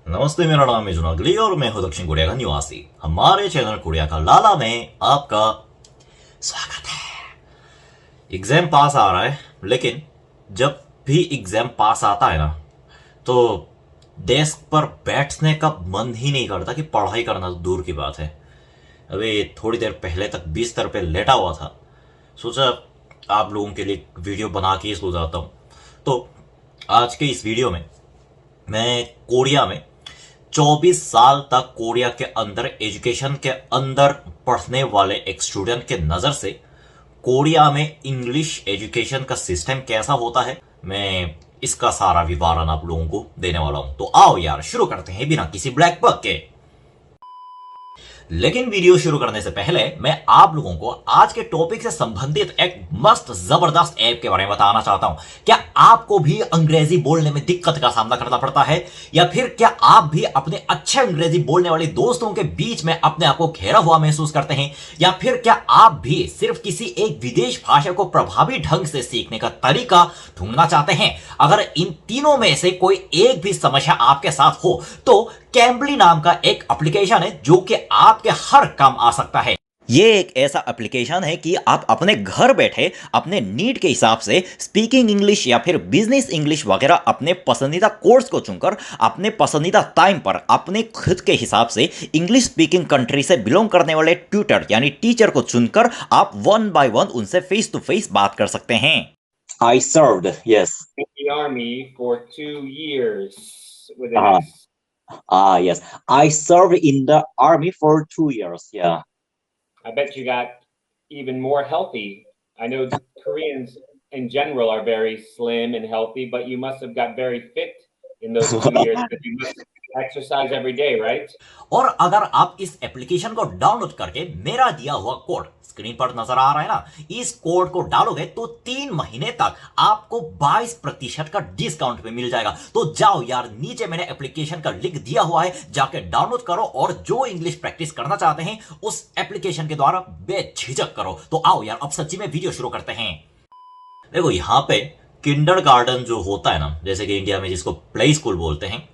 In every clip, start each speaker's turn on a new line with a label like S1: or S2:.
S1: नमस्ते, मेरा नाम है जुनागली और मैं हूं दक्षिण कोरिया का निवासी। हमारे चैनल कोरिया का लाला में आपका स्वागत है। एग्जाम पास आ रहा है, लेकिन जब भी एग्जाम पास आता है ना, तो डेस्क पर बैठने का मन ही नहीं करता कि पढ़ाई करना तो दूर की बात है। अभी थोड़ी देर पहले तक बिस्तर पे लेटा हुआ था, सोचा आप लोगों के लिए वीडियो बना के सो जाता हूं। तो आज के इस वीडियो में मैं कोरिया में 24 साल तक कोरिया के अंदर एजुकेशन के अंदर पढ़ने वाले एक स्टूडेंट के नजर से कोरिया में इंग्लिश एजुकेशन का सिस्टम कैसा होता है, मैं इसका सारा विवरण आप लोगों को देने वाला हूं। तो आओ यार, शुरू करते हैं बिना किसी ब्लैक बक के। लेकिन वीडियो शुरू करने से पहले मैं आप लोगों को आज के टॉपिक से संबंधित एक मस्त जबरदस्त ऐप के बारे में बताना चाहता हूं। क्या आपको भी अंग्रेजी बोलने में दिक्कत का सामना करना पड़ता है, या फिर क्या आप भी अपने अच्छे अंग्रेजी बोलने वाले दोस्तों के बीच में अपने आप को घेरा हुआ महसूस करते हैं, या फिर क्या आप भी सिर्फ किसी एक विदेश भाषा को प्रभावी ढंग से सीखने का तरीका ढूंढना चाहते हैं? अगर इन तीनों में से कोई एक भी समस्या आपके साथ हो तो कैम्बली नाम का एक एप्लीकेशन है जो कि आपके हर काम आ सकता है। ये एक ऐसा एप्लीकेशन है कि आप अपने घर बैठे अपने नीड के हिसाब से स्पीकिंग इंग्लिश या फिर बिजनेस इंग्लिश वगैरह अपने पसंदीदा कोर्स को चुनकर अपने पसंदीदा टाइम पर अपने खुद के हिसाब से इंग्लिश स्पीकिंग कंट्री से बिलोंग करने वाले ट्यूटर यानी टीचर को चुनकर आप वन बाय वन उनसे फेस टू फेस बात कर सकते हैं। I served, yes.
S2: In the army for 2 years with an
S1: Ah,
S2: S.
S1: yes. I served in the army for 2 years. Yeah.
S2: I bet you got even more healthy. I know Koreans in general are very slim and healthy, but you must have got very fit in those 2 years because you must exercise every day, right?
S1: और अगर आप इस application को download करके मेरा दिया हुआ code screen पर नजर आ रहा है ना, इस कोड को डालोगे तो 3 महीने तक आपको 22% का डिस्काउंट में मिल जाएगा। तो जाओ यार, नीचे मैंने एप्लीकेशन का लिंक दिया हुआ है, जाके डाउनलोड करो और जो इंग्लिश प्रैक्टिस करना चाहते हैं उस एप्लीकेशन के द्वारा बेझिझक करो। तो आओ यार, अब सच्ची में वीडियो शुरू करते हैं। देखो, यहां पे किंडरगार्टन जो होता है ना, जैसे कि इंडिया में जिसको प्ले स्कूल बोलते हैं,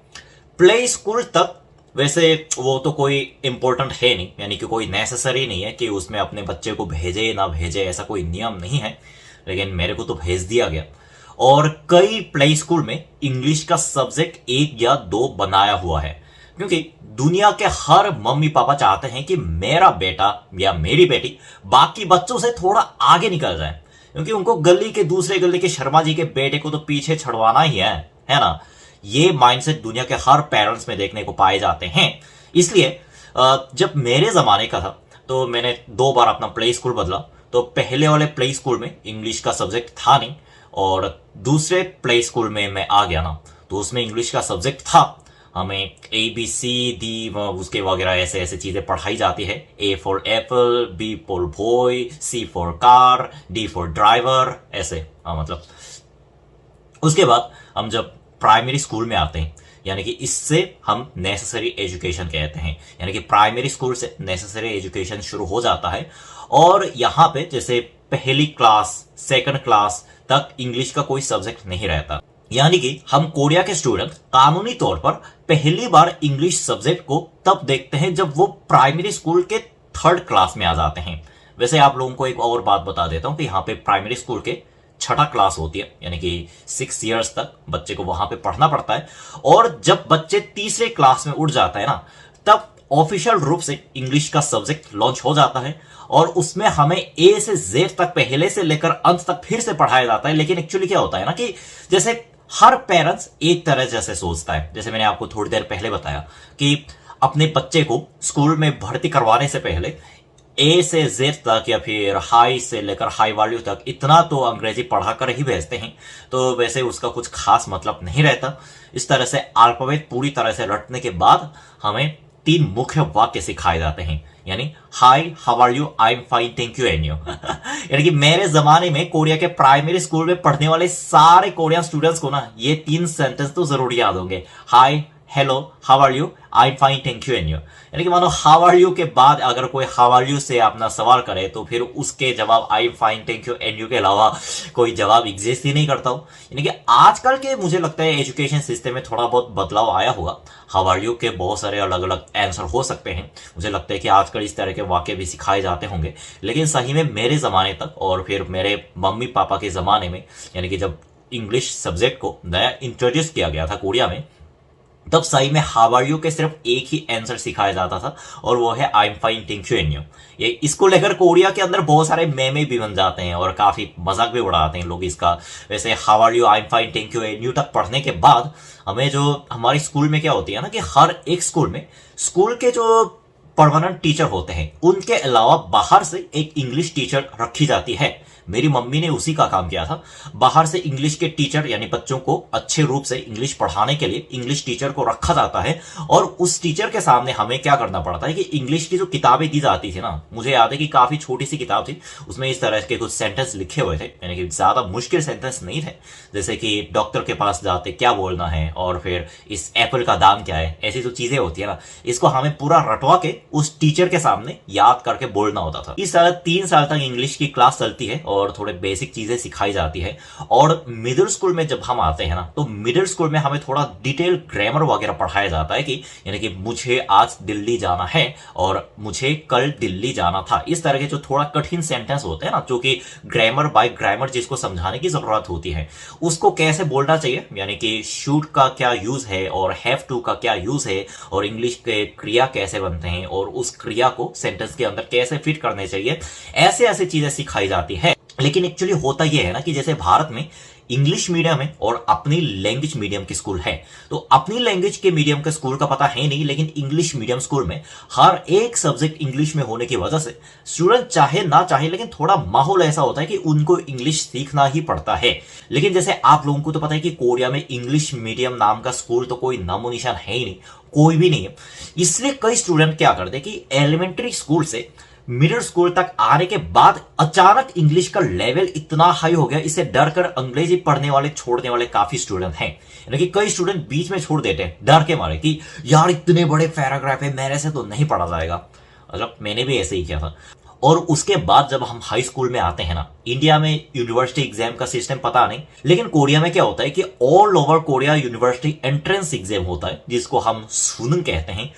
S1: प्ले स्कूल तक वैसे वो तो कोई इंपॉर्टेंट है नहीं, यानी कि कोई नेसेसरी नहीं है कि उसमें अपने बच्चे को भेजे ना भेजे, ऐसा कोई नियम नहीं है। लेकिन मेरे को तो भेज दिया गया। और कई प्ले स्कूल में इंग्लिश का सब्जेक्ट 1 या 2 बनाया हुआ है, क्योंकि दुनिया के हर मम्मी पापा चाहते हैं कि मेरा बेटा या मेरी बेटी बाकी बच्चों से थोड़ा आगे निकल जाए, क्योंकि उनको गली के दूसरे गली के शर्मा जी के बेटे को तो पीछे छड़वाना ही है ना। ये माइंडसेट दुनिया के हर पेरेंट्स में देखने को पाए जाते हैं। इसलिए जब मेरे जमाने का था तो मैंने 2 बार अपना प्ले स्कूल बदला। तो पहले वाले प्ले स्कूल में इंग्लिश का सब्जेक्ट था नहीं, और दूसरे प्ले स्कूल में मैं आ गया ना, तो उसमें इंग्लिश का सब्जेक्ट था। हमें ABCD उसके वगैरह ऐसे ऐसे चीजें पढ़ाई जाती है। A for Apple, B for boy, C for car, D for driver, ऐसे। मतलब उसके बाद हम जब प्राइमरी स्कूल में आते हैं, यानी कि इससे हम नेसेसरी एजुकेशन कहते हैं, यानी कि प्राइमरी स्कूल से नेसेसरी एजुकेशन शुरू हो जाता है। और यहां पे जैसे पहली क्लास सेकंड क्लास तक इंग्लिश का कोई सब्जेक्ट नहीं रहता, यानी कि हम कोरिया के स्टूडेंट कानूनी तौर पर पहली बार इंग्लिश सब्जेक्ट को तब देखते हैं जब वो प्राइमरी स्कूल के 3rd क्लास में आ जाते हैं। वैसे आप लोगों को एक और बात बता देता हूं कि यहाँ पे प्राइमरी स्कूल के 6th क्लास होती है, यानी कि 6 इयर्स तक बच्चे को वहां पे पढ़ना पड़ता है। और जब बच्चे तीसरे क्लास में उठ जाता है ना, तब ऑफिशियल रूप से इंग्लिश का सब्जेक्ट लॉन्च हो जाता है, और उसमें हमें A से Z तक पहले से लेकर अंत तक फिर से पढ़ाया जाता है। लेकिन एक्चुअली क्या होता है ना, कि जैसे हर पेरेंट्स एक तरह जैसे सोचता है। जैसे मैंने आपको थोड़ी देर पहले बताया कि अपने बच्चे को स्कूल में भर्ती करवाने से पहले A से Z तक या फिर हाई से लेकर हाई वैल्यू तक इतना तो अंग्रेजी पढ़ाकर ही भेजते हैं, तो वैसे उसका कुछ खास मतलब नहीं रहता। इस तरह से अल्फाबेट पूरी तरह से रटने के बाद हमें 3 मुख्य वाक्य सिखाए जाते हैं, यानी hi, how are you, I am fine, thank you and you. यानी कि मेरे जमाने में कोरिया के प्राइमरी स्कूल में पढ़ने वाले सारे कोरियन स्टूडेंट्स को ना ये 3 सेंटेंस तो जरूर याद होंगे। Hi, hello how are you, I am fine thank you and you. यानी कि मानो हाउ आर यू के बाद अगर कोई हाउ आर यू से अपना सवाल करे तो फिर उसके जवाब आई am fine thank you and you के अलावा कोई जवाब एग्जिस्ट ही नहीं करता हो। यानी कि आजकल के मुझे लगता है एजुकेशन सिस्टम में थोड़ा बहुत बदलाव आया होगा। हाउ आर यू के बहुत सारे अलग अलग आंसर हो सकते हैं। मुझे लगता है कि आजकल इस तरह के वाक्य भी सिखाए जाते होंगे, लेकिन सही में मेरे ज़माने तक और फिर मेरे मम्मी पापा के ज़माने में, यानी कि जब इंग्लिश सब्जेक्ट को नया इंट्रोड्यूस किया गया था कोरिया में, तब सही में हाउ आर यू के सिर्फ एक ही आंसर सिखाया जाता था और वो है आई am fine thank you and you. ये इसको लेकर कोरिया के अंदर बहुत सारे मेमे भी बन जाते हैं और काफी मजाक भी उड़ाते हैं लोग इसका। वैसे how are you, I am fine thank you and you तक पढ़ने के बाद हमें जो हमारी स्कूल में क्या होती है ना कि हर एक स्कूल में स्कूल के जो परमानेंट टीचर होते हैं उनके अलावा बाहर से एक इंग्लिश टीचर रखी जाती है। मेरी मम्मी ने उसी का काम किया था। बाहर से इंग्लिश के टीचर यानी बच्चों को अच्छे रूप से इंग्लिश पढ़ाने के लिए इंग्लिश टीचर को रखा जाता है और उस टीचर के सामने हमें क्या करना पड़ता है कि इंग्लिश की जो किताबें दी जाती थी ना, मुझे याद है कि काफी छोटी सी किताब थी, उसमें इस तरह के कुछ सेंटेंस लिखे हुए थे, यानी कि ज्यादा मुश्किल सेंटेंस नहीं थे, जैसे कि डॉक्टर के पास जाते क्या बोलना है और फिर इस एप्पल का दाम क्या है, ऐसी जो चीजें होती है ना, इसको हमें पूरा रटवा के उस टीचर के सामने याद करके बोलना होता था। इस तरह 3 साल तक इंग्लिश की क्लास चलती है और थोड़े बेसिक चीजें सिखाई जाती है। और मिडिल स्कूल में जब हम आते हैं ना, तो मिडिल स्कूल में हमें थोड़ा डिटेल ग्रामर वगैरह पढ़ाया जाता है कि यानी कि मुझे आज दिल्ली जाना है और मुझे कल दिल्ली जाना था। इस तरह के जो थोड़ा कठिन सेंटेंस होते हैं ना, जो कि ग्रामर बाय ग्रामर जिसको समझाने की जरूरत होती है, उसको कैसे बोलना चाहिए, यानी कि शूड का क्या यूज है और हैव टू का क्या यूज है और इंग्लिश के क्रिया कैसे बनते हैं और उस क्रिया को सेंटेंस के अंदर कैसे फिट करने चाहिए, ऐसे ऐसे चीजें सिखाई जाती है। लेकिन एक्चुअली होता यह है ना कि जैसे भारत में इंग्लिश मीडियम है और अपनी लैंग्वेज मीडियम के स्कूल है, तो अपनी लैंग्वेज के मीडियम के स्कूल का पता है नहीं, लेकिन इंग्लिश मीडियम स्कूल में हर एक सब्जेक्ट इंग्लिश में होने की वजह से स्टूडेंट चाहे ना चाहे लेकिन थोड़ा माहौल ऐसा होता है कि उनको इंग्लिश सीखना ही पड़ता है। लेकिन जैसे आप लोगों को तो पता है कि कोरिया में इंग्लिश मीडियम नाम का स्कूल तो कोई नामो निशान है ही नहीं, कोई भी नहीं है। इसलिए कई स्टूडेंट क्या करते हैं कि एलिमेंट्री स्कूल से मिडिल स्कूल तक आने के बाद अचानक इंग्लिश का लेवल इतना हाई हो गया, इससे डर कर अंग्रेजी पढ़ने वाले छोड़ने वाले काफी स्टूडेंट हैं। यानी कि कई स्टूडेंट बीच में छोड़ देते हैं डर के मारे कि यार इतने बड़े पैराग्राफ है, मेरे से तो नहीं पढ़ा जाएगा। मतलब मैंने भी ऐसे ही किया था। और उसके बाद जब हम हाई स्कूल में आते हैं ना, इंडिया में यूनिवर्सिटी एग्जाम का सिस्टम पता नहीं, लेकिन कोरिया में क्या होता है कि all over Korea university entrance exam होता है, जिसको हम सुनन कहते हैं।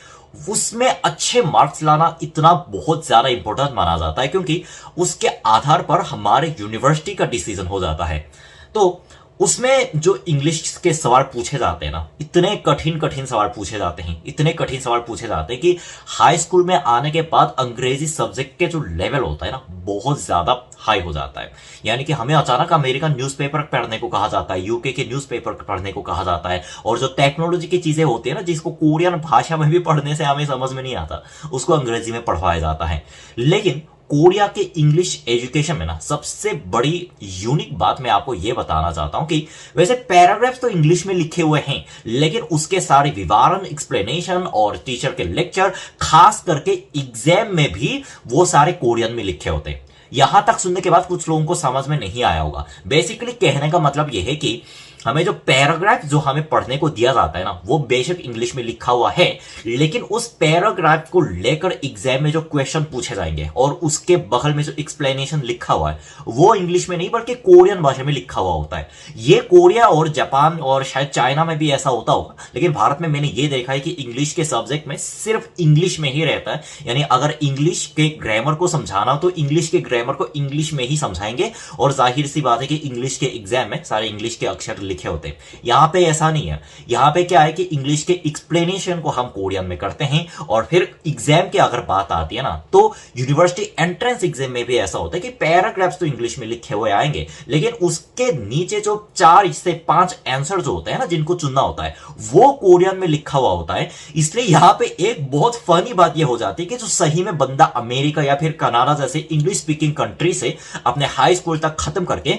S1: उसमें अच्छे मार्क्स लाना इतना बहुत ज्यादा इंपॉर्टेंट माना जाता है, क्योंकि उसके आधार पर हमारे यूनिवर्सिटी का डिसीजन हो जाता है। तो उसमें जो इंग्लिश के सवाल पूछे जाते हैं ना, इतने कठिन कठिन सवाल पूछे जाते हैं, इतने कठिन सवाल पूछे जाते हैं कि हाई स्कूल में आने के बाद अंग्रेजी सब्जेक्ट के जो लेवल होता है ना, बहुत ज्यादा हाई हो जाता है। यानी कि हमें अचानक अमेरिकन न्यूज़पेपर पढ़ने को कहा जाता है, यूके के न्यूज़पेपर पढ़ने को कहा जाता है, और जो टेक्नोलॉजी की चीजें होती है ना, जिसको कोरियन भाषा में भी पढ़ने से हमें समझ में नहीं आता, उसको अंग्रेजी में पढ़वाया जाता है। लेकिन कोरिया के इंग्लिश एजुकेशन में ना सबसे बड़ी यूनिक बात मैं आपको यह बताना चाहता हूं कि वैसे पैराग्राफ्स तो इंग्लिश में लिखे हुए हैं, लेकिन उसके सारे विवरण, एक्सप्लेनेशन और टीचर के लेक्चर, खास करके एग्जाम में भी वो सारे कोरियन में लिखे होते हैं। यहां तक सुनने के बाद कुछ लोगों को समझ में नहीं आया होगा। बेसिकली कहने का मतलब यह है कि हमें जो पैराग्राफ जो हमें पढ़ने को दिया जाता है ना, वो बेशक इंग्लिश में लिखा हुआ है, लेकिन उस पैराग्राफ को लेकर एग्जाम में जो क्वेश्चन पूछे जाएंगे और उसके बगल में जो एक्सप्लेनेशन लिखा हुआ है, वो इंग्लिश में नहीं बल्कि कोरियन भाषा में लिखा हुआ होता है। ये कोरिया और जापान और शायद चाइना में भी ऐसा होता होगा, लेकिन भारत में मैंने ये देखा है कि इंग्लिश के सब्जेक्ट में सिर्फ इंग्लिश में ही रहता है। यानी अगर इंग्लिश के ग्रामर को समझाना तो इंग्लिश के ग्रामर को इंग्लिश में ही समझाएंगे, और जाहिर सी बात है कि इंग्लिश के एग्जाम में सारे इंग्लिश के अक्षर लिखे होते हैं। यहां पे ऐसा नहीं है। यहां पे क्या है कि इंग्लिश के एक्सप्लेनेशन को हम कोरियन में करते हैं, और फिर एग्जाम की अगर बात आती है ना, तो यूनिवर्सिटी एंट्रेंस एग्जाम में भी ऐसा होता है कि पैराग्राफ्स तो इंग्लिश में लिखे हुए आएंगे, लेकिन उसके नीचे जो 4 से 5 आंसर जो होते हैं ना, जिनको चुनना होता है, वो कोरियन में लिखा हुआ होता है। इसलिए यहां पे एक बहुत फनी बात यह हो जाती है कि जो सही में बंदा अमेरिका या फिर कनाडा जैसे इंग्लिश स्पीकिंग कंट्री से अपने हाई स्कूल तक खत्म करके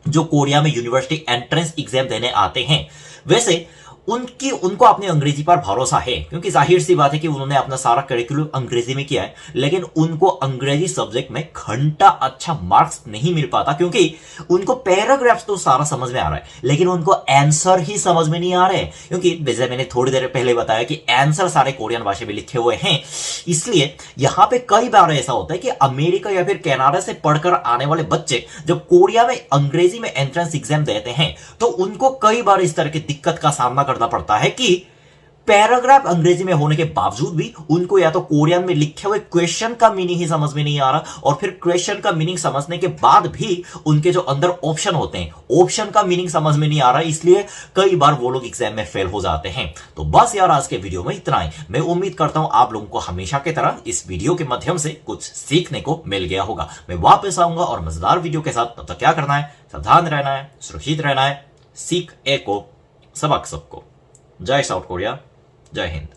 S1: जो कोरिया में यूनिवर्सिटी एंट्रेंस एग्जाम देने आते हैं, वैसे उनको अपनी अंग्रेजी पर भरोसा है, क्योंकि जाहिर सी बात है कि उन्होंने अपना सारा करिकुलम अंग्रेजी में किया है, लेकिन उनको अंग्रेजी सब्जेक्ट में घंटा अच्छा मार्क्स नहीं मिल पाता, क्योंकि उनको पैराग्राफ्स तो सारा समझ में आ रहा है, लेकिन उनको आंसर ही समझ में नहीं आ रहे, क्योंकि जैसे मैंने थोड़ी देर पहले बताया कि आंसर सारे कोरियन भाषा में लिखे हुए हैं। इसलिए यहां पे कई बार ऐसा होता है कि अमेरिका या फिर कनाडा से पढ़कर आने वाले बच्चे जब कोरिया में अंग्रेजी में एंट्रेंस एग्जाम देते हैं तो उनको कई बार इस तरह की दिक्कत का सामना करना पड़ता है कि पैराग्राफ अंग्रेजी में होने के बावजूद भी उनको या तो कोरियन में लिखे हुए क्वेश्चन का मीनिंग ही समझ में नहीं आ रहा, और फिर क्वेश्चन का मीनिंग समझने के बाद भी उनके जो अंदर ऑप्शन होते हैं ऑप्शन का मीनिंग समझ में नहीं आ रहा, इसलिए कई बार वो लोग एग्जाम में फेल हो जाते हैं। तो बस यार आज के वीडियो में इतना ही। मैं उम्मीद करता हूं आप लोगों को हमेशा की तरह इस वीडियो के माध्यम से कुछ सीखने को मिल गया होगा। मैं वापस आऊंगा और मजेदार वीडियो के साथ, तब तक क्या करना है, सावधान रहना है, सुरक्षित रहना है। सीख एको सबक सबको। जय साउथ कोरिया, जय हिंद।